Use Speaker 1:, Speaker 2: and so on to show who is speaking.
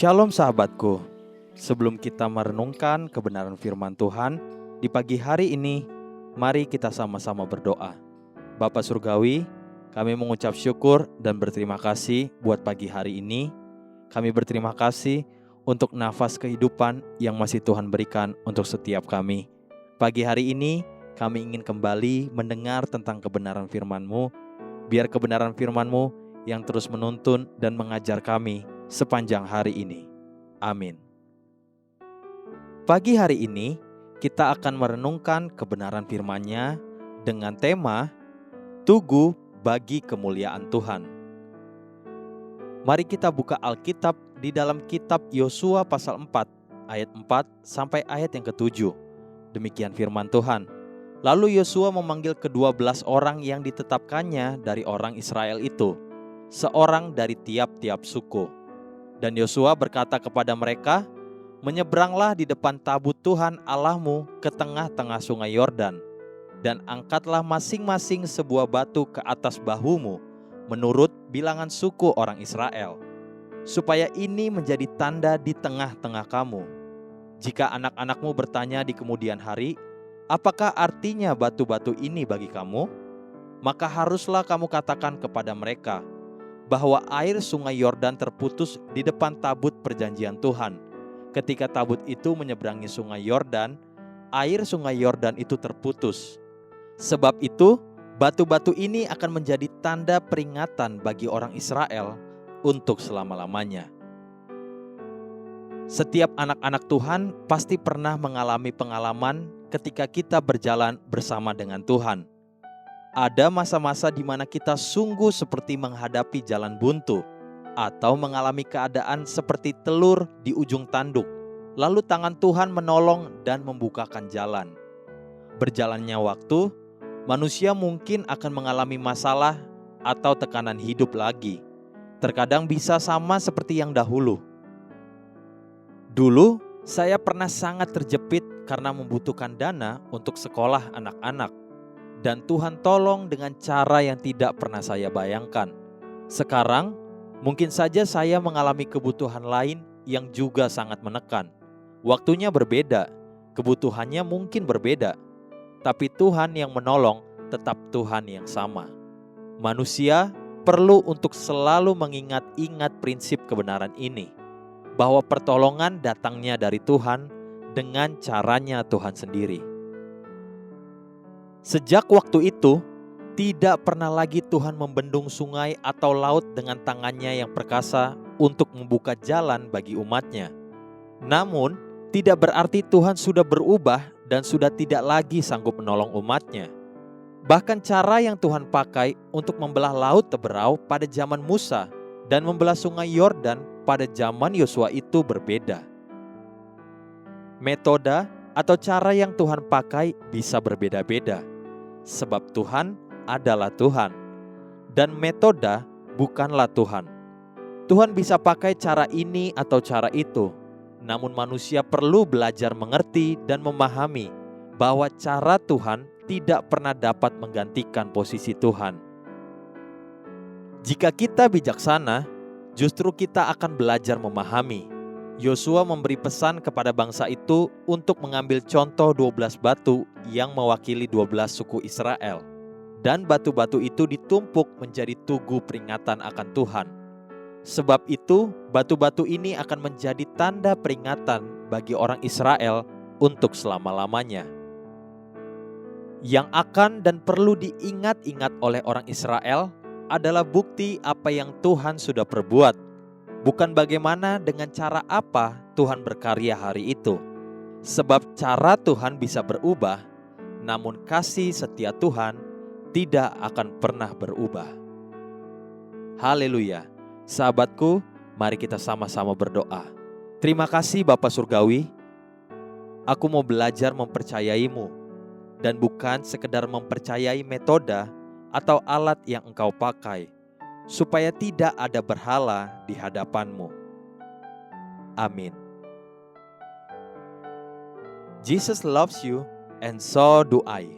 Speaker 1: Shalom sahabatku, sebelum kita merenungkan kebenaran firman Tuhan, di pagi hari ini, mari kita sama-sama berdoa. Bapa Surgawi, kami mengucap syukur dan berterima kasih buat pagi hari ini. Kami berterima kasih untuk nafas kehidupan yang masih Tuhan berikan untuk setiap kami. Pagi hari ini, kami ingin kembali mendengar tentang kebenaran firman-Mu. Biar kebenaran firman-Mu yang terus menuntun dan mengajar kami sepanjang hari ini. Amin. Pagi hari ini kita akan merenungkan kebenaran firman-Nya dengan tema Tugu bagi kemuliaan Tuhan. Mari kita buka Alkitab di dalam kitab Yosua pasal 4 ayat 4 sampai ayat yang ke-7. Demikian firman Tuhan. Lalu Yosua memanggil ke-12 orang yang ditetapkannya dari orang Israel itu, seorang dari tiap-tiap suku. Dan Yosua berkata kepada mereka, "Menyeberanglah di depan tabut Tuhan Allahmu ke tengah-tengah sungai Yordan, dan angkatlah masing-masing sebuah batu ke atas bahumu, menurut bilangan suku orang Israel, supaya ini menjadi tanda di tengah-tengah kamu. Jika anak-anakmu bertanya di kemudian hari, apakah artinya batu-batu ini bagi kamu? Maka haruslah kamu katakan kepada mereka, bahwa air sungai Yordan terputus di depan tabut perjanjian Tuhan. Ketika tabut itu menyeberangi sungai Yordan, air sungai Yordan itu terputus. Sebab itu, batu-batu ini akan menjadi tanda peringatan bagi orang Israel untuk selama-lamanya." Setiap anak-anak Tuhan pasti pernah mengalami pengalaman ketika kita berjalan bersama dengan Tuhan. Ada masa-masa di mana kita sungguh seperti menghadapi jalan buntu atau mengalami keadaan seperti telur di ujung tanduk. Lalu tangan Tuhan menolong dan membukakan jalan. Berjalannya waktu, manusia mungkin akan mengalami masalah atau tekanan hidup lagi. Terkadang bisa sama seperti yang dahulu. Dulu, saya pernah sangat terjepit karena membutuhkan dana untuk sekolah anak-anak. Dan Tuhan tolong dengan cara yang tidak pernah saya bayangkan. Sekarang, mungkin saja saya mengalami kebutuhan lain yang juga sangat menekan. Waktunya berbeda, kebutuhannya mungkin berbeda. Tapi Tuhan yang menolong tetap Tuhan yang sama. Manusia perlu untuk selalu mengingat-ingat prinsip kebenaran ini, bahwa pertolongan datangnya dari Tuhan dengan caranya Tuhan sendiri. Sejak waktu itu, tidak pernah lagi Tuhan membendung sungai atau laut dengan tangannya yang perkasa untuk membuka jalan bagi umatnya. Namun, tidak berarti Tuhan sudah berubah dan sudah tidak lagi sanggup menolong umatnya. Bahkan cara yang Tuhan pakai untuk membelah laut Teberau pada zaman Musa dan membelah sungai Yordan pada zaman Yosua itu berbeda. Metode atau cara yang Tuhan pakai bisa berbeda-beda. Sebab Tuhan adalah Tuhan, dan metode bukanlah Tuhan. Tuhan bisa pakai cara ini atau cara itu, namun manusia perlu belajar mengerti dan memahami bahwa cara Tuhan tidak pernah dapat menggantikan posisi Tuhan. Jika kita bijaksana, justru kita akan belajar memahami. Yosua memberi pesan kepada bangsa itu untuk mengambil contoh 12 batu yang mewakili 12 suku Israel. Dan batu-batu itu ditumpuk menjadi tugu peringatan akan Tuhan. Sebab itu, batu-batu ini akan menjadi tanda peringatan bagi orang Israel untuk selama-lamanya. Yang akan dan perlu diingat-ingat oleh orang Israel adalah bukti apa yang Tuhan sudah perbuat, bukan bagaimana dengan cara apa Tuhan berkarya hari itu. Sebab cara Tuhan bisa berubah, namun kasih setia Tuhan tidak akan pernah berubah. Haleluya. Sahabatku, mari kita sama-sama berdoa. Terima kasih Bapa Surgawi, aku mau belajar mempercayai-Mu, dan bukan sekedar mempercayai metode atau alat yang Engkau pakai, supaya tidak ada berhala di hadapan-Mu. Amin. Jesus loves you, and so do I.